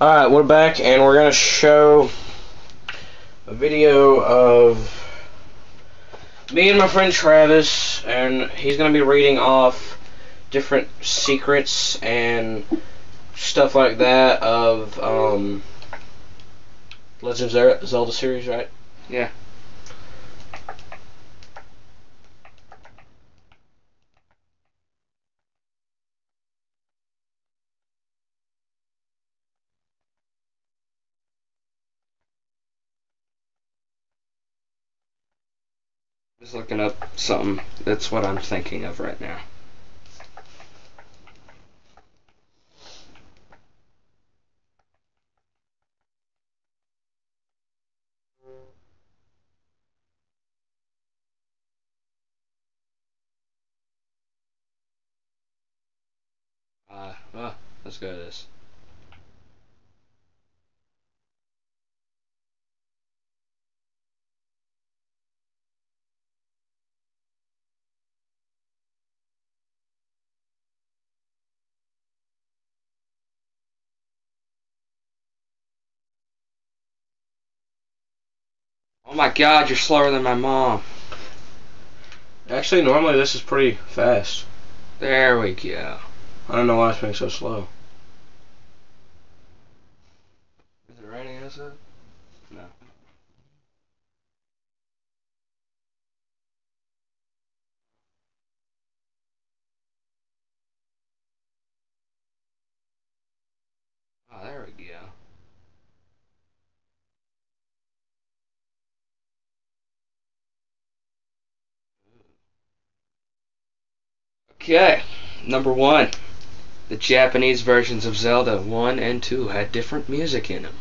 Alright, we're back and we're going to show a video of me and my friend Travis, and he's going to be reading off different secrets and stuff like that of Legend of Zelda series, right? Yeah. Just looking up something. That's what I'm thinking of right now. Well, let's go to this. Oh my god, you're slower than my mom. Actually, normally this is pretty fast. There we go. I don't know why it's being so slow. Is it raining outside? No. Oh, there we go. Okay, number 1. The Japanese versions of Zelda 1 and 2 had different music in them.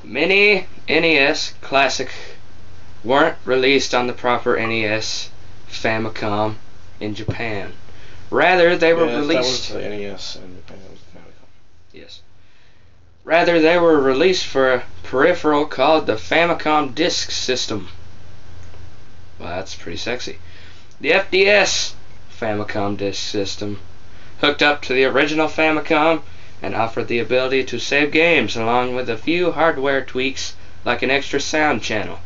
Many NES classic weren't released on the proper NES Famicom in Japan. Rather, they were released... That was the NES in Japan. That was the Famicom. Yes. Rather, they were released for a peripheral called the Famicom Disk System. Well, that's pretty sexy. The FDS Famicom Disk System hooked up to the original Famicom and offered the ability to save games along with a few hardware tweaks like an extra sound channel.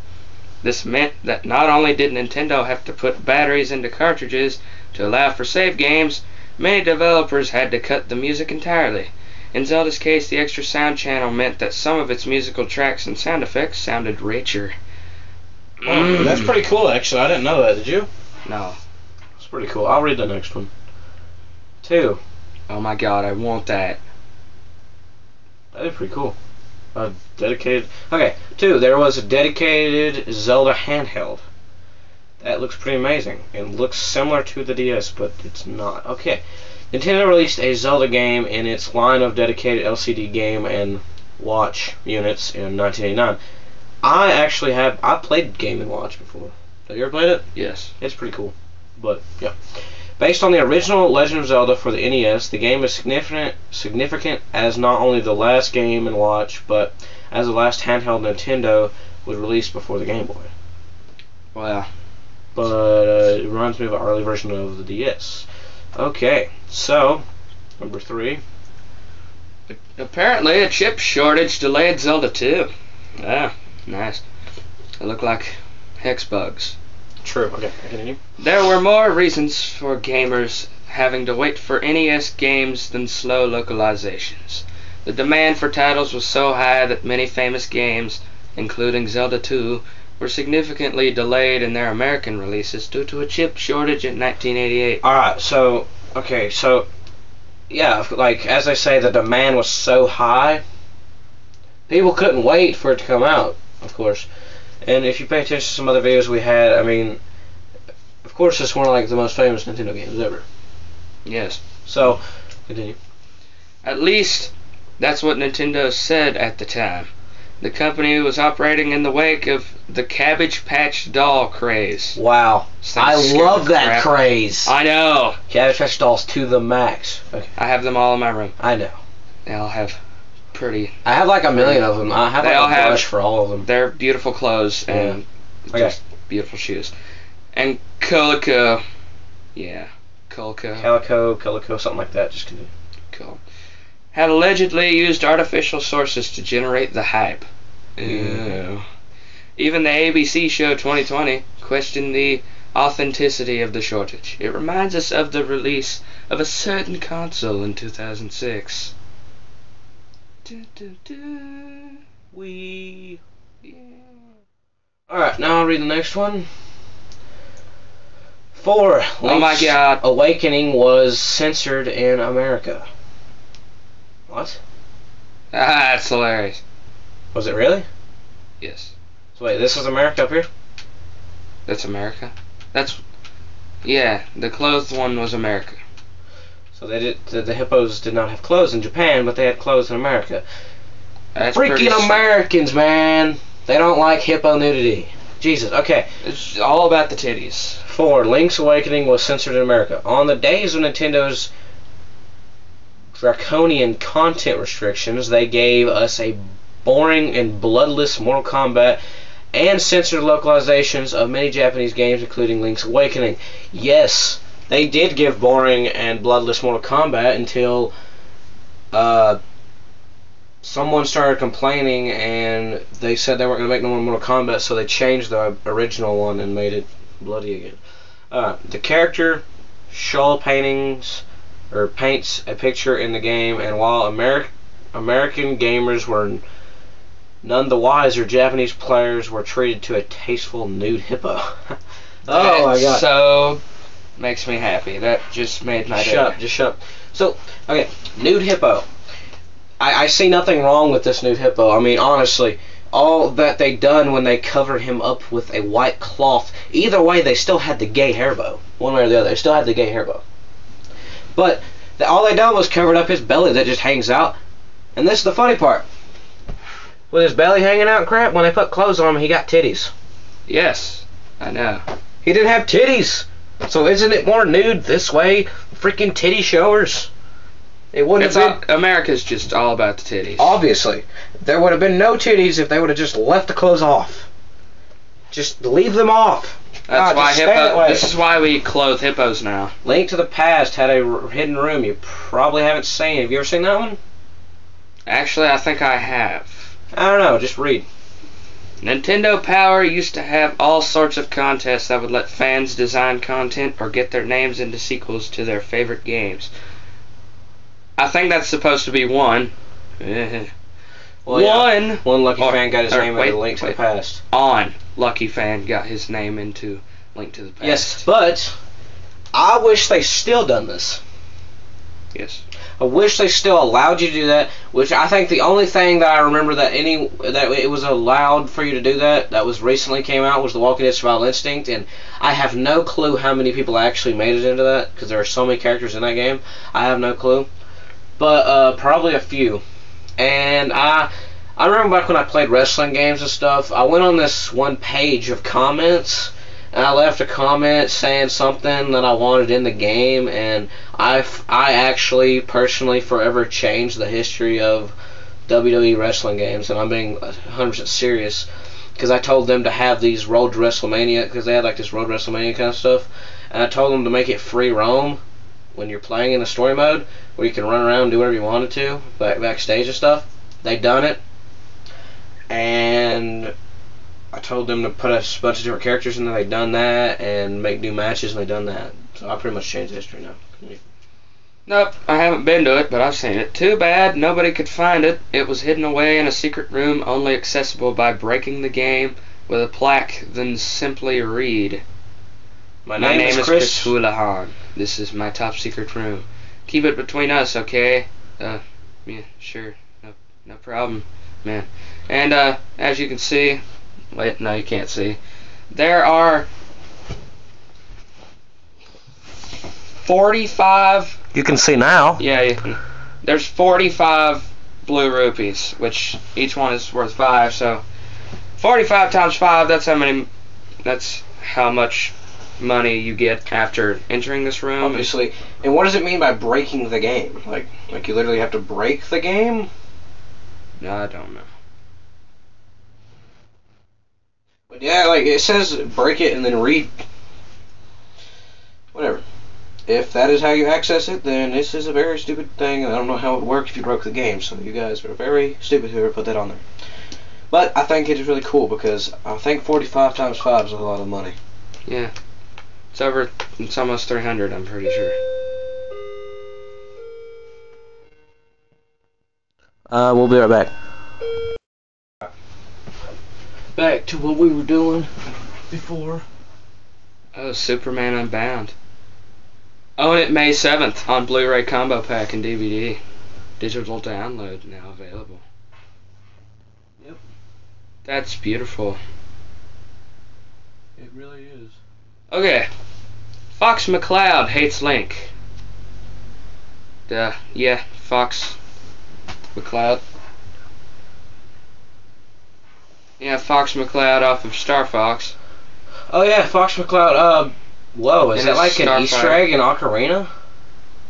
This meant that not only did Nintendo have to put batteries into cartridges to allow for save games, many developers had to cut the music entirely. In Zelda's case, the extra sound channel meant that some of its musical tracks and sound effects sounded richer. Oh, that's pretty cool, actually. I didn't know that. Did you? No. That's pretty cool. I'll read the next one. 2. Oh my god, I want that. That is pretty cool. Dedicated. Okay, 2. There was a dedicated Zelda handheld. That looks pretty amazing. It looks similar to the DS, but it's not. Okay. Nintendo released a Zelda game in its line of dedicated LCD game and watch units in 1989. I played Game & Watch before. Have you ever played it? Yes. It's pretty cool. But, yeah. Based on the original Legend of Zelda for the NES, the game is significant as not only the last Game & Watch, but as the last handheld Nintendo was released before the Game Boy. Wow. But it reminds me of an early version of the DS. Okay, so, number 3. Apparently, a chip shortage delayed Zelda 2. Ah, nice. They look like hex bugs. True. Okay, continue. There were more reasons for gamers having to wait for NES games than slow localizations. The demand for titles was so high that many famous games, including Zelda 2, were significantly delayed in their American releases due to a chip shortage in 1988. Alright, so, okay, so, yeah, like, as I say, the demand was so high, people couldn't wait for it to come out, of course. And if you pay attention to some other videos we had, I mean, of course, it's one of, like, the most famous Nintendo games ever. Yes. So, continue. At least, that's what Nintendo said at the time. The company was operating in the wake of the Cabbage Patch Doll craze. Wow. I love that craze. I know. Cabbage Patch Dolls to the max. Okay. I have them all in my room. I know. They all have pretty... I have like a million of them. I have like a brush for all of them. They're beautiful clothes and just beautiful shoes. And Calico. Yeah. Calico, something like that. Just continue. Cool. had allegedly used artificial sources to generate the hype. Ew. Even the ABC show 2020 questioned the authenticity of the shortage. It reminds us of the release of a certain console in 2006. We. Yeah. Alright, now I'll read the next one. 4. Oh my God. Awakening was censored in America. What? Ah, that's hilarious. Was it really? Yes. So wait, this is America up here? That's America? Yeah, the clothed one was America. So the hippos did not have clothes in Japan, but they had clothes in America. That's Freaking Americans, man! They don't like hippo nudity. Jesus, okay. It's all about the titties. 4. Link's Awakening was censored in America. On the days of Nintendo's draconian content restrictions, they gave us a boring and bloodless Mortal Kombat and censored localizations of many Japanese games, including Link's Awakening. Yes, they did give boring and bloodless Mortal Kombat until someone started complaining and they said they weren't going to make no more Mortal Kombat, so they changed the original one and made it bloody again. The character Shawl paints a picture in the game, and while American gamers were none the wiser, Japanese players were treated to a tasteful nude hippo. Oh my God! So makes me happy. That just made my day. Just shut up. So, okay, nude hippo. I see nothing wrong with this nude hippo. I mean, honestly, all that they done when they covered him up with a white cloth, either way, they still had the gay hair bow. One way or the other, they still had the gay hair bow. But all they done was covered up his belly that just hangs out. And this is the funny part. With his belly hanging out and crap, when they put clothes on him, he got titties. Yes, I know. He didn't have titties. So isn't it more nude this way? Freaking titty showers. It wouldn't have been... America's just all about the titties. Obviously. There would have been no titties if they would have just left the clothes off. Just leave them off. That's why this is why we clothe hippos now. Link to the Past had a hidden room you probably haven't seen. Have you ever seen that one? Actually, I think I have. I don't know. Just read. Nintendo Power used to have all sorts of contests that would let fans design content or get their names into sequels to their favorite games. I think that's supposed to be one. Well, yeah. One lucky fan got his name into Link to the Past. Lucky fan got his name into Link to the Past. Yes, but I wish they still done this. Yes. I wish they still allowed you to do that, which I think the only thing that I remember that it was allowed for you to do that was recently came out was The Walking Dead Survival Instinct, and I have no clue how many people actually made it into that, because there are so many characters in that game. I have no clue. But probably a few. And I remember back when I played wrestling games and stuff, I went on this one page of comments, and I left a comment saying something that I wanted in the game, and I actually personally forever changed the history of WWE wrestling games, and I'm being 100% serious, because I told them to have these Road to WrestleMania, because they had like this Road to WrestleMania kind of stuff, and I told them to make it free roam when you're playing in the story mode, where you can run around and do whatever you wanted to, backstage and stuff. They done it, and I told them to put a bunch of different characters in there. They done that, and make new matches, and they done that. So I pretty much changed the history now. Nope, I haven't been to it, but I've seen it. Too bad nobody could find it. It was hidden away in a secret room, only accessible by breaking the game with a plaque, then simply read. My name is Chris Houlihan. This is my top secret room. Keep it between us, okay? Yeah, sure. No problem, man. And, as you can see... Wait, no, you can't see. There are 45... You can see now. Yeah, you can. There's 45 blue rupees, which each one is worth 5, so... 45 times 5, that's how much money you get after entering this room. Obviously. And what does it mean by breaking the game? Like you literally have to break the game? No, I don't know. But yeah, like it says break it and then read. Whatever. if that is how you access it, then this is a very stupid thing, and I don't know how it would work if you broke the game, so you guys are very stupid whoever put that on there. But I think it is really cool because I think 45 times 5 is a lot of money. Yeah. It's almost 300, I'm pretty sure. We'll be right back. Back to what we were doing before. Oh, Superman Unbound. Own it May 7th on Blu-ray Combo Pack and DVD. Digital download now available. Yep. That's beautiful. It really is. Okay. Fox McCloud hates Link. Yeah, Fox McCloud. Yeah, Fox McCloud off of Star Fox. Oh yeah, Fox McCloud. Whoa, is that like an Starfire. Easter egg in Ocarina?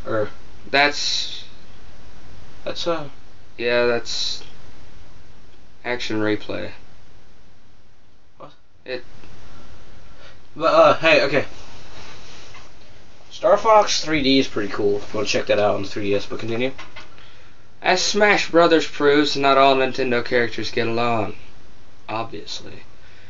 Or That's yeah, that's Action Replay. What? It Hey, okay. Star Fox 3D is pretty cool. If you want to check that out on the 3DS, but continue. As Smash Brothers proves, not all Nintendo characters get along. Obviously.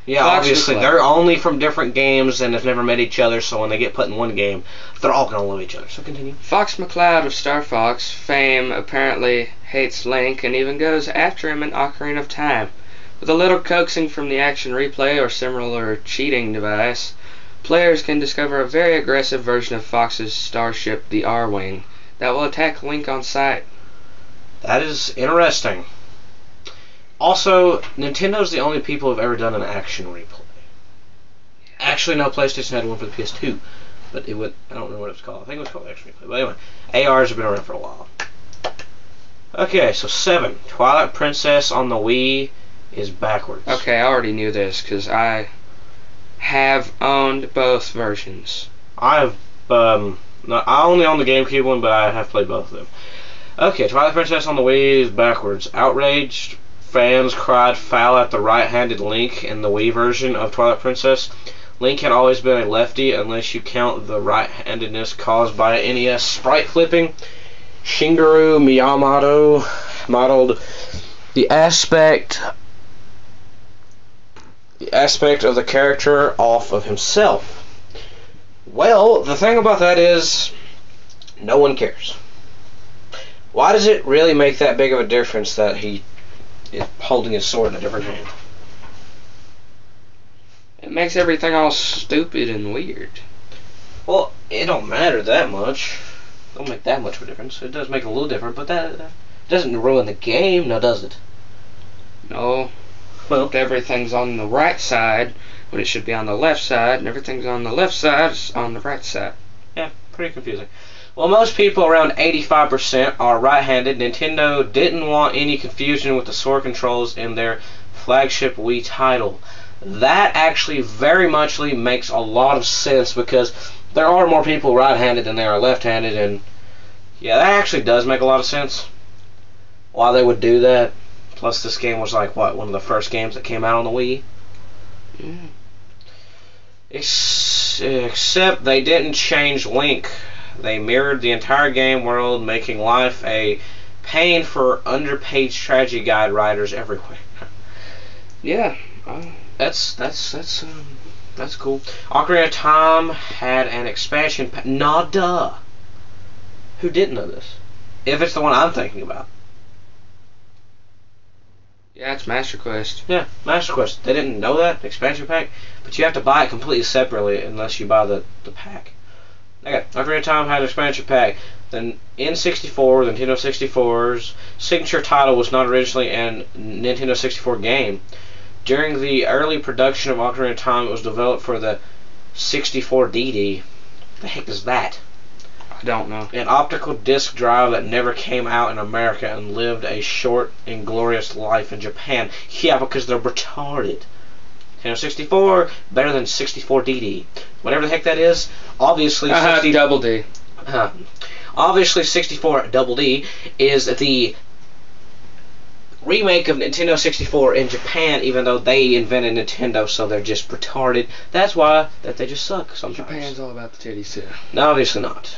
Yeah, Fox obviously McCloud. they're only from different games and have never met each other, so when they get put in one game, they're all gonna love each other. So continue. Fox McCloud of Star Fox fame apparently hates Link and even goes after him in Ocarina of Time. With a little coaxing from the Action Replay or similar cheating device, players can discover a very aggressive version of Fox's starship, the R-Wing, that will attack Link on sight. That is interesting. Also, Nintendo's the only people who've ever done an Action Replay. Actually, no, PlayStation had one for the PS2, but I don't remember what it was called. I think it was called Action Replay. But anyway, ARs have been around for a while. Okay, so 7. Twilight Princess on the Wii is backwards. Okay, I already knew this because I have owned both versions. I only own the GameCube one, but I have played both of them. Okay, Twilight Princess on the Wii is backwards. Outraged fans cried foul at the right-handed Link in the Wii version of Twilight Princess. Link had always been a lefty unless you count the right-handedness caused by NES sprite flipping. Shigeru Miyamoto modeled the aspect of the character off of himself. Well, the thing about that is no one cares. Why does it really make that big of a difference that he is holding his sword in a different hand? It makes everything all stupid and weird. Well, it don't matter that much. It don't make that much of a difference. It does make it a little different, but that doesn't ruin the game, now does it? No. Well, Everything's on the right side when it should be on the left side, and everything's on the left side on the right side. yeah, pretty confusing. Well, most people, around 85%, are right-handed. Nintendo didn't want any confusion with the sword controls in their flagship Wii title. That actually very muchly makes a lot of sense because there are more people right-handed than there are left-handed, and yeah, that actually does make a lot of sense why they would do that. Plus, this game was like, what, one of the first games that came out on the Wii? Yeah. Except they didn't change Link. They mirrored the entire game world, making life a pain for underpaid strategy guide writers everywhere. Yeah. That's cool. Ocarina of Time had an expansion pack. Nah, duh. Who didn't know this? If it's the one I'm thinking about. Yeah, it's Master Quest. Yeah, Master Quest. They didn't know that expansion pack, but you have to buy it completely separately unless you buy the pack. Okay, Ocarina of Time had an expansion pack. Then N64, the Nintendo 64's signature title, was not originally a Nintendo 64 game. During the early production of Ocarina of Time, it was developed for the 64DD. The heck is that? I don't know. An optical disc drive that never came out in America and lived a short, inglorious life in Japan. Yeah, because they're retarded. Nintendo 64, better than 64DD. Whatever the heck that is, obviously... Double D. Obviously 64 Double D is the remake of Nintendo 64 in Japan, even though they invented Nintendo, so they're just retarded. That's why they just suck sometimes. Japan's all about the titties too. No, obviously not.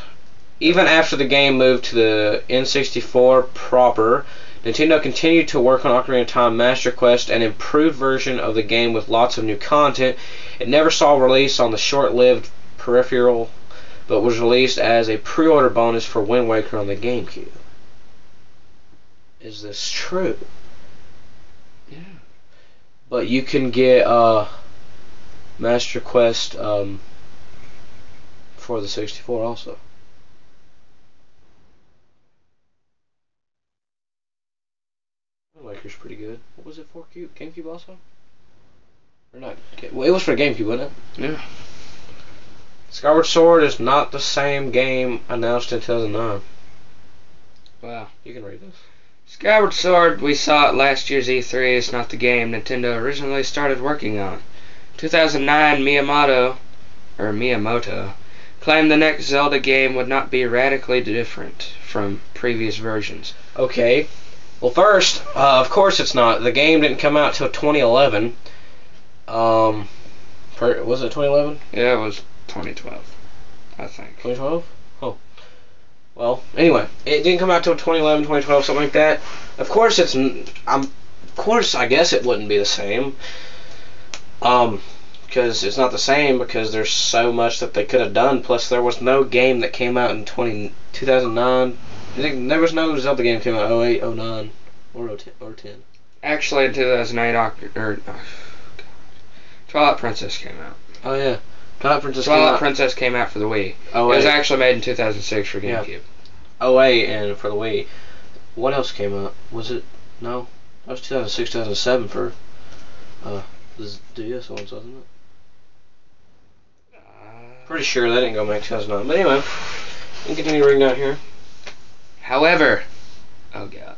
Even after the game moved to the N64 proper, Nintendo continued to work on Ocarina of Time Master Quest, an improved version of the game with lots of new content. It never saw release on the short-lived peripheral, but was released as a pre-order bonus for Wind Waker on the GameCube. Is this true? Yeah. But you can get Master Quest for the 64 also. Wind Waker's pretty good. What was it for? GameCube also? Or not? Well, it was for GameCube, wasn't it? Yeah. Skyward Sword is not the same game announced in 2009. Wow. You can read this. Skyward Sword, we saw at last year's E3, is not the game Nintendo originally started working on. 2009, Miyamoto claimed the next Zelda game would not be radically different from previous versions. Okay. Well, first, of course it's not. The game didn't come out till 2011. Was it 2011? Yeah, it was 2012, I think. 2012? Oh. Well, anyway, it didn't come out till 2011, 2012, something like that. Of course I guess it wouldn't be the same. Because it's not the same because there's so much that they could have done. Plus, there was no game that came out in 2009. There was no Zelda game that came out in 08, 09, or 10. Actually, in 2008, Twilight Princess came out. Oh, yeah. Twilight Princess came out for the Wii. Oh, it was actually made in 2006 for GameCube. Yeah. 08 and for the Wii. What else came out? Was it? No. That was 2006, 2007 for the DS ones, wasn't it? Pretty sure that didn't go back to 2009. But anyway, we can continue reading out here. However, oh god.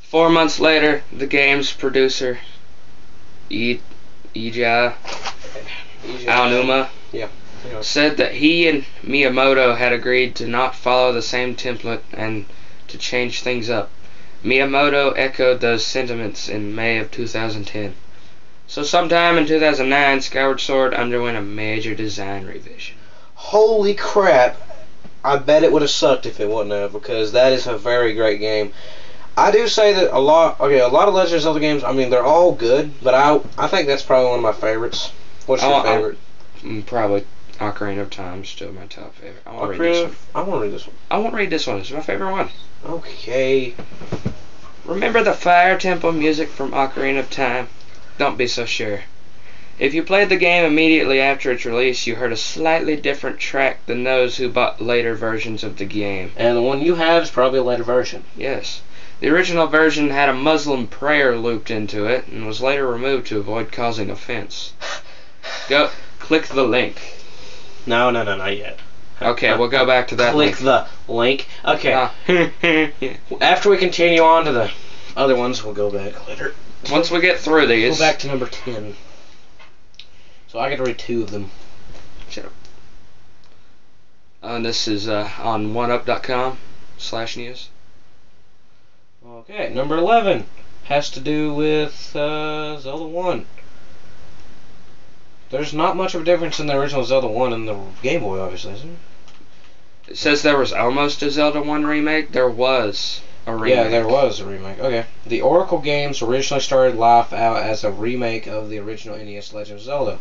4 months later, the game's producer, Eiji Aonuma, said that he and Miyamoto had agreed to not follow the same template and to change things up. Miyamoto echoed those sentiments in May of 2010. So sometime in 2009, Skyward Sword underwent a major design revision. Holy crap. I bet it would have sucked if it wouldn't have, because that is a very great game. I do say that a lot of Legend of Zelda games, I mean, they're all good, but I think that's probably one of my favorites. What's your favorite? Probably Ocarina of Time, still my top favorite. I want to read this one. I want to read this one. It's my favorite one. Okay. Remember the Fire Temple music from Ocarina of Time? Don't be so sure. If you played the game immediately after its release, you heard a slightly different track than those who bought later versions of the game. And the one you have is probably a later version. Yes. The original version had a Muslim prayer looped into it and was later removed to avoid causing offense. Go, click the link. No, not yet. Okay, we'll go back to that Click the link. Okay. After we continue on to the other ones, we'll go back later. Once we get through these. Go back to number 10. So I get to read 2 of them. Shut up. And this is on oneup.com/news. Okay, number 11 has to do with Zelda 1. There's not much of a difference in the original Zelda 1 and the Game Boy, obviously, isn't there? It says there was almost a Zelda 1 remake. There was a remake. Yeah, there was a remake. Okay. The Oracle games originally started life out as a remake of the original NES Legend of Zelda.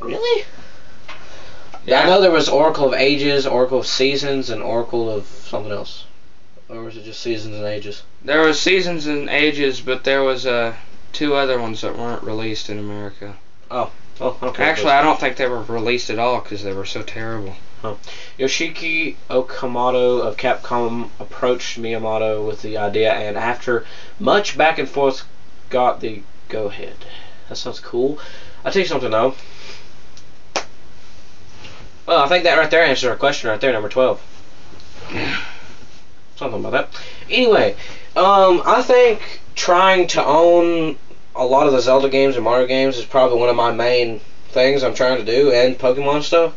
Really? Yeah. I know there was Oracle of Ages, Oracle of Seasons, and Oracle of something else. Or was it just Seasons and Ages? There was Seasons and Ages, but there was 2 other ones that weren't released in America. Oh, okay. Actually, I don't think they were released at all because they were so terrible. Oh. Yoshiki Okamoto of Capcom approached Miyamoto with the idea, and after much back and forth, got the go-ahead. That sounds cool. I'll tell you something, though. Well, I think that right there answers our question right there, number 12. Yeah. Something about that. Anyway, I think trying to own a lot of the Zelda games and Mario games is probably one of my main things I'm trying to do, and Pokemon stuff.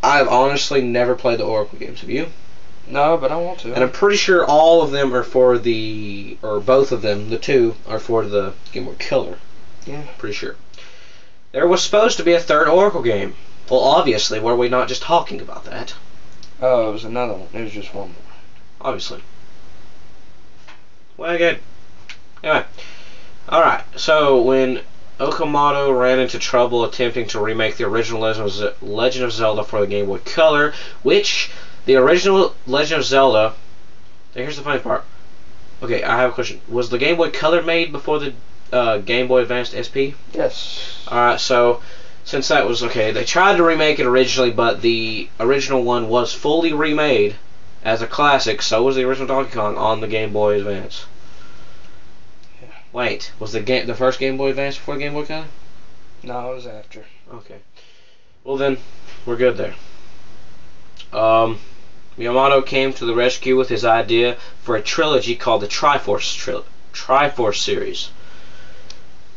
I've honestly never played the Oracle games. Have you? No, but I want to. And I'm pretty sure all of them are for or both of them, the two, are for the Game Boy Color. Yeah. Pretty sure. There was supposed to be a third Oracle game. Well, obviously, were we not just talking about that? Oh, it was another one. It was just one more. Obviously. Well, good. Anyway. Alright, so when Okamoto ran into trouble attempting to remake the original Legend of Zelda for the Game Boy Color, which the original Legend of Zelda... Here's the funny part. Okay, I have a question. Was the Game Boy Color made before the Game Boy Advanced SP? Yes. Alright, so since that was... Okay, they tried to remake it originally, but the original one was fully remade as a classic. So was the original Donkey Kong on the Game Boy Advance. Wait, was the first Game Boy Advance before the Game Boy Color? No, it was after. Okay. Well then, we're good there. Miyamoto came to the rescue with his idea for a trilogy called the Triforce series.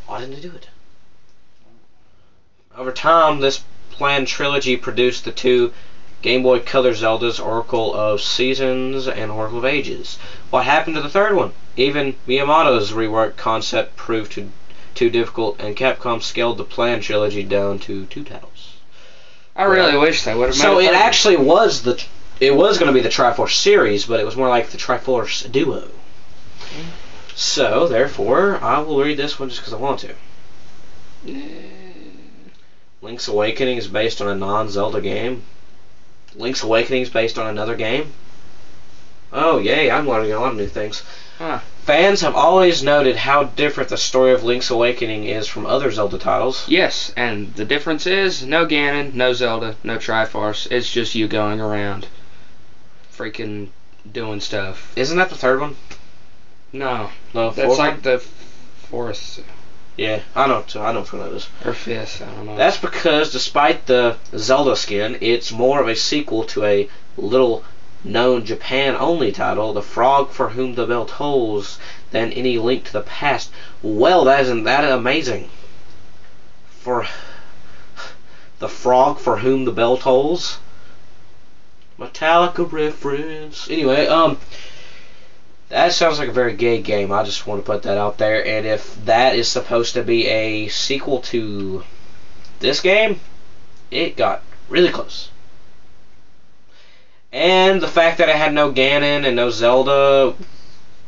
Why didn't they do it? Over time, this planned trilogy produced the two Game Boy Color Zeldas, Oracle of Seasons and Oracle of Ages. What happened to the third one? Even Miyamoto's reworked concept proved too difficult, and Capcom scaled the planned trilogy down to 2 titles. I really wish they would have made So it. it actually was it was going to be the Triforce series, but it was more like the Triforce Duo. So, therefore, I will read this one just because I want to. Link's Awakening is based on a non-Zelda game. Link's Awakening is based on another game. Oh, yay, I'm learning a lot of new things. Huh. Fans have always noted how different the story of Link's Awakening is from other Zelda titles. Yes, and the difference is no Ganon, no Zelda, no Triforce. It's just you going around freaking doing stuff. Isn't that the third one? No. No, That's fourth like one? the fourth Yeah, I know which one that is. or fifth, I don't know. That's because despite the Zelda skin, it's more of a sequel to a little known Japan-only title, The Frog for Whom the Bell Tolls, than any Link to the Past. Well, isn't that amazing? For The Frog for Whom the Bell Tolls? Metallica reference. Anyway, that sounds like a very gay game. I just want to put that out there. And if that is supposed to be a sequel to this game, it got really close. And the fact that it had no Ganon and no Zelda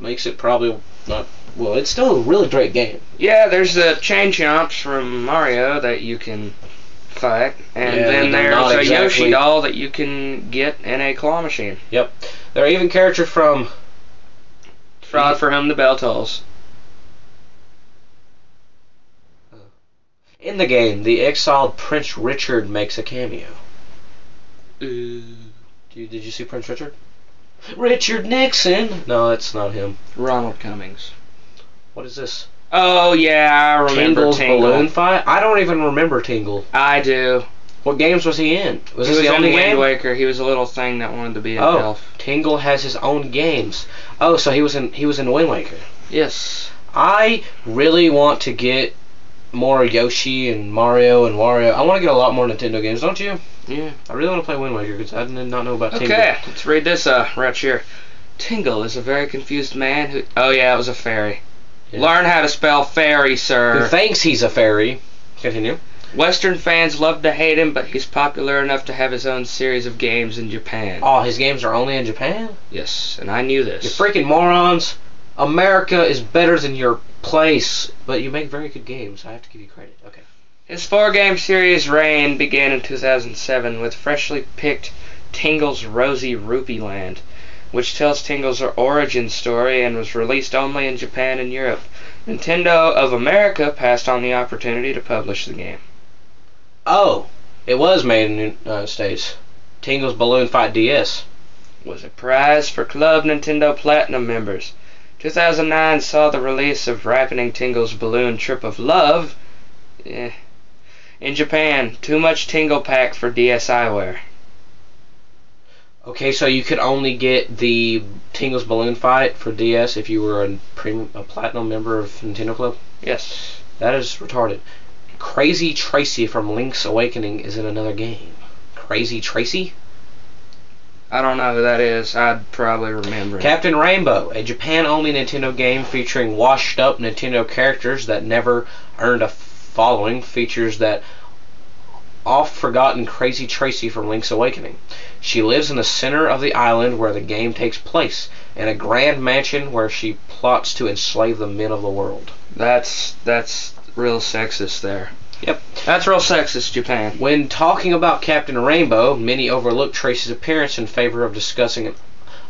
makes it probably not... Well, it's still a really great game. Yeah, there's the chain chomps from Mario that you can fight, and Yeah, then they're there's not a exactly- Yoshi doll that you can get in a claw machine. Yep. There are even characters from... Frog for Whom the Bell Tolls. In the game, the exiled Prince Richard makes a cameo. Did you see Prince Richard? Richard Nixon! No, it's not him. Ronald Cummings. What is this? Oh yeah, I remember Tingle's Tingle. Balloon Fight? I don't even remember Tingle. I do. What games was he in? Was He this was the only in Wind game? Waker. He was a little thing that wanted to be an Oh, elf. Tingle has his own games. Oh, so he was in Wind Waker. Yes. I really want to get more Yoshi and Mario and Wario. I want to get a lot more Nintendo games, don't you? Yeah. I really want to play Wind Waker because I did not know about Tingle. Okay, let's read this right here. Tingle is a very confused man who... Oh yeah, it was a fairy. Yeah. Learn how to spell fairy, sir. Who thinks he's a fairy. Continue. Western fans love to hate him, but he's popular enough to have his own series of games in Japan. Oh, his games are only in Japan? Yes, and I knew You this. freaking morons. America is better than your place, but you make very good games. I have to give you credit. Okay. His 4-game series reign began in 2007 with freshly picked Tingle's Rosy Rupee Land, which tells Tingle's origin story and was released only in Japan and Europe. Nintendo of America passed on the opportunity to publish the game. Oh, it was made in the United States. Tingle's Balloon Fight DS. Was a prize for Club Nintendo Platinum members. 2009 saw the release of Ripening Tingle's Balloon Trip of Love. In Japan, too much Tingle pack for DSiWare. Okay, so you could only get the Tingle's Balloon Fight for DS if you were a platinum member of Nintendo Club? Yes. That is retarded. Crazy Tracy from Link's Awakening is in another game. Crazy Tracy? I don't know who that is. I'd probably remember it. Captain Rainbow, a Japan-only Nintendo game featuring washed-up Nintendo characters that never earned a following, features that oft-forgotten Crazy Tracy from Link's Awakening. She lives in the center of the island where the game takes place, in a grand mansion where she plots to enslave the men of the world. That's real sexist there. Yep. That's real sexist, Japan. When talking about Captain Rainbow, many overlook Tracy's appearance in favor of discussing an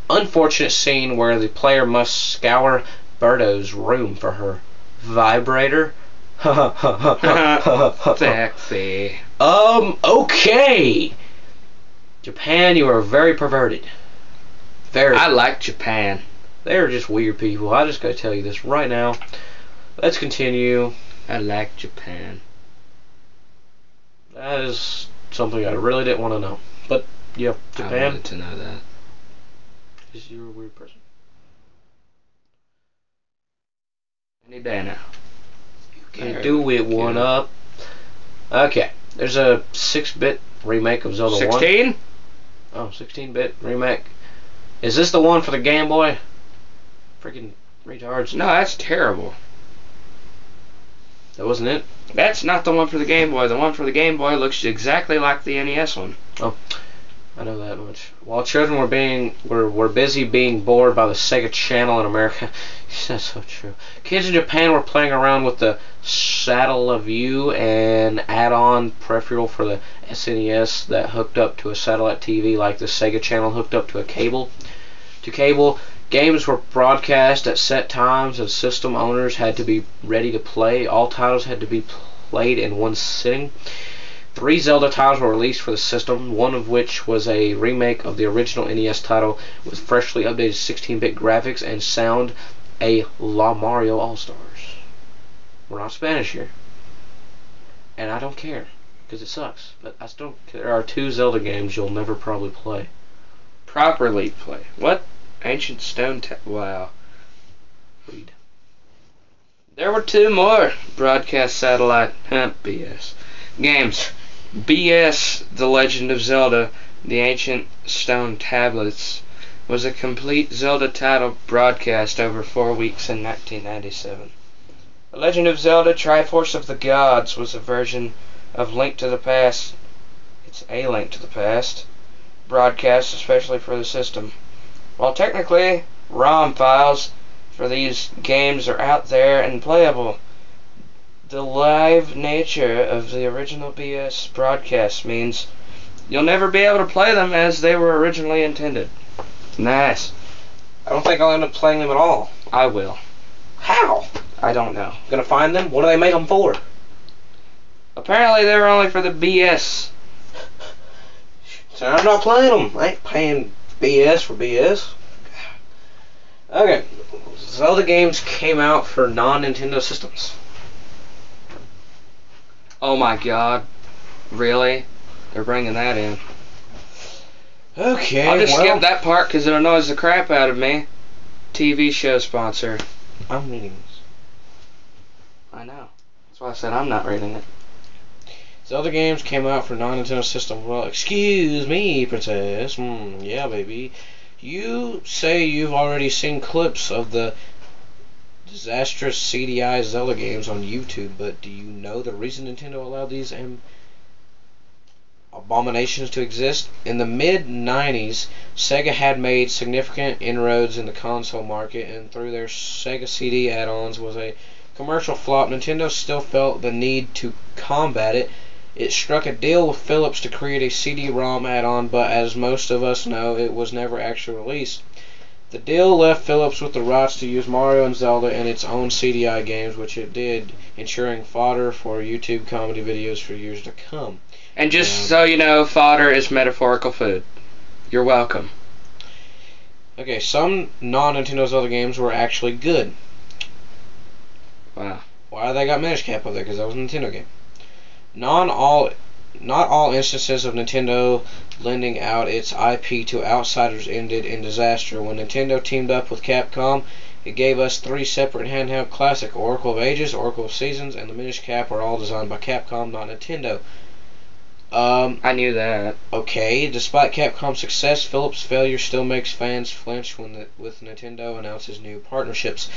unfortunate scene where the player must scour Birdo's room for her vibrator. Sexy. Okay. Japan, you are very perverted. Very. I like Japan. They're just weird people. I just gotta tell you this right now. Let's continue. I like Japan. That is something I really didn't want to know. But, yeah, Japan. I wanted to know that. Because you're a weird person. Any day now. You can do it, one up. Okay. There's a 6-bit remake of Zelda 1. 16? Oh, 16-bit remake. Is this the one for the Game Boy? Freaking retards. No, that's terrible. That wasn't it? That's not the one for the Game Boy. The one for the Game Boy looks exactly like the NES one. Oh, I know that much. While children were busy being bored by the Sega Channel in America, that's so true. Kids in Japan were playing around with the Satellaview, an add-on peripheral for the SNES that hooked up to a satellite TV, like the Sega Channel hooked up to a cable. Games were broadcast at set times, and system owners had to be ready to play. All titles had to be played in one sitting. 3 Zelda titles were released for the system, one of which was a remake of the original NES title with freshly updated 16-bit graphics and sound, a La Mario All-Stars. We're not Spanish here. And I don't care, because it sucks. But I still, there are 2 Zelda games you'll never probably play. Properly play. What? Ancient Stone wow. Read. There were 2 more broadcast satellite BS games. BS The Legend of Zelda, The Ancient Stone Tablets, was a complete Zelda title broadcast over 4 weeks in 1997. The Legend of Zelda Triforce of the Gods was a version of Link to the Past. It's a Link to the Past, broadcast especially for the system. While technically ROM files for these games are out there and playable, the live nature of the original BS broadcast means you'll never be able to play them as they were originally intended. Nice. I don't think I'll end up playing them at all. I will. How? I don't know. Gonna find them? What do they make them for? Apparently they were only for the BS. So I'm not playing them. I ain't paying BS for BS. Okay. Zelda games came out for non-Nintendo systems. Oh my god. Really? They're bringing that in. Okay, I'll just skip that part because it annoys the crap out of me. TV show sponsor. I'm reading this. I know. That's why I said I'm not reading it. Zelda games came out for non-Nintendo system. Well, excuse me, princess. Yeah, baby. You say you've already seen clips of the disastrous CDI Zelda games on YouTube, but do you know the reason Nintendo allowed these abominations to exist? In the mid-90s, Sega had made significant inroads in the console market, and through their Sega CD add-ons was a commercial flop. Nintendo still felt the need to combat it. It struck a deal with Philips to create a CD-ROM add-on, but as most of us know, it was never actually released. The deal left Philips with the rights to use Mario and Zelda in its own CDI games, which it did, ensuring fodder for YouTube comedy videos for years to come. And just so you know, fodder is metaphorical food. You're welcome. Okay, some non-Nintendo Zelda games were actually good. Wow. Why they got Minish Cap up there? Because that was a Nintendo game. Not all instances of Nintendo lending out its IP to outsiders ended in disaster. When Nintendo teamed up with Capcom, it gave us 3 separate handheld classics. Oracle of Ages, Oracle of Seasons, and the Minish Cap are all designed by Capcom, not Nintendo. I knew that. Okay, despite Capcom's success, Philip's failure still makes fans flinch with Nintendo announces new partnerships.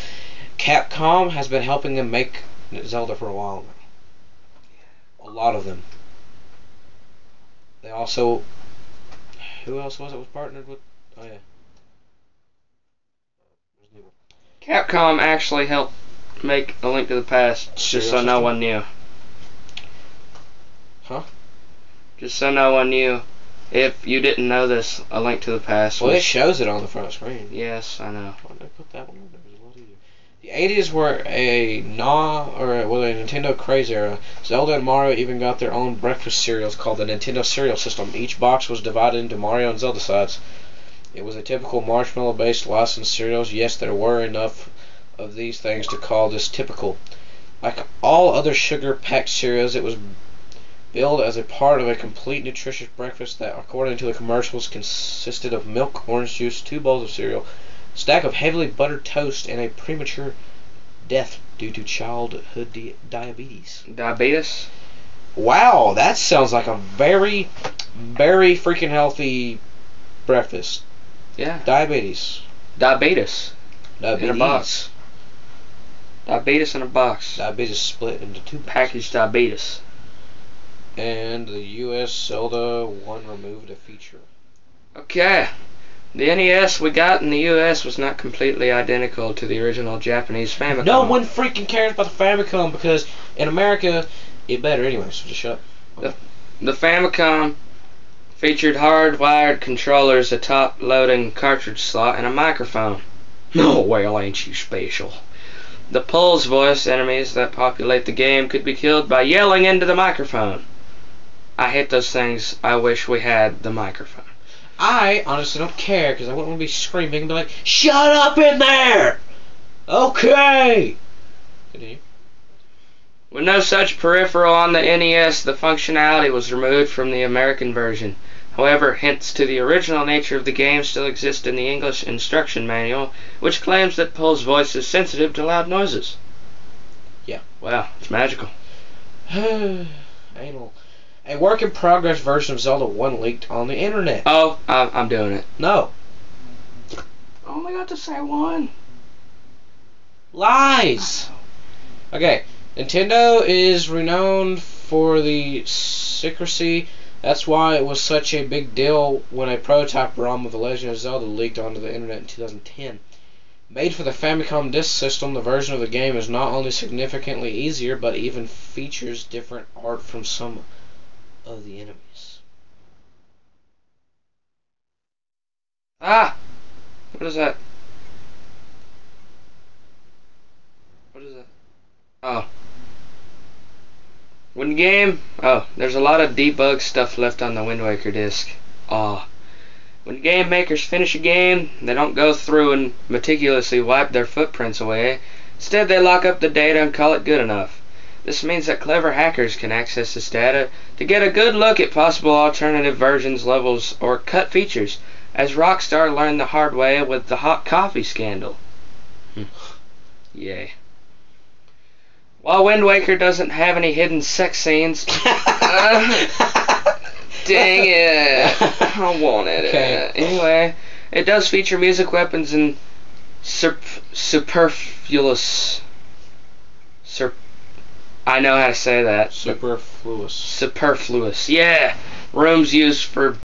Capcom has been helping them make Zelda for a while now. A lot of them. They also... Who else was partnered with? Oh, yeah. Capcom actually helped make A Link to the Past, just so no one knew. Huh? Just so no one knew. If you didn't know this, A Link to the Past. Well, it shows it on the front screen. Yes, I know. Why did I put that one on there? It was a lot easier. The 80s were a Nintendo craze era. Zelda and Mario even got their own breakfast cereals called the Nintendo Cereal System. Each box was divided into Mario and Zelda sides. It was a typical marshmallow-based licensed cereals. Yes, there were enough of these things to call this typical. Like all other sugar-packed cereals, it was billed as a part of a complete nutritious breakfast that, according to the commercials, consisted of milk, orange juice, 2 bowls of cereal, a stack of heavily buttered toast, and a premature death due to childhood diabetes. Diabetes? Wow, that sounds like a very, very freaking healthy breakfast. Yeah. Diabetes. Diabetes. In a box. Diabetes in a box. Diabetes split into 2 boxes. Packaged diabetes. And the US Zelda 1 removed a feature. Okay. The NES we got in the US was not completely identical to the original Japanese Famicom. No one freaking cares about the Famicom because in America it better anyway, so just shut up. Okay. The Famicom featured hardwired controllers, a top-loading cartridge slot, and a microphone. No, well, ain't you special. The Pulse voice enemies that populate the game could be killed by yelling into the microphone. I hate those things. I wish we had the microphone. I honestly don't care because I wouldn't want to be screaming and be like, "Shut up in there!" Okay. Continue. With no such peripheral on the NES, the functionality was removed from the American version. However, hints to the original nature of the game still exist in the English instruction manual, which claims that Pul's voice is sensitive to loud noises. Yeah. Wow, it's magical. Anal. A work-in-progress version of Zelda 1 leaked on the internet. Oh, I'm doing it. No. I only got to say 1. Lies! Okay, Nintendo is renowned for the secrecy. That's why it was such a big deal when a prototype ROM of The Legend of Zelda leaked onto the internet in 2010. Made for the Famicom Disk System, the version of the game is not only significantly easier, but even features different art from some of the enemies. Ah! What is that? What is that? Oh. When game... Oh, there's a lot of debug stuff left on the Wind Waker disc. Ah. When game makers finish a game, they don't go through and meticulously wipe their footprints away. Instead, they lock up the data and call it good enough. This means that clever hackers can access this data to get a good look at possible alternative versions, levels, or cut features, as Rockstar learned the hard way with the hot coffee scandal. Yay. While Wind Waker doesn't have any hidden sex scenes... dang it. I wanted it. Anyway, it does feature music, weapons, and superfluous... I know how to say that. Superfluous. Superfluous. Yeah. Rooms used for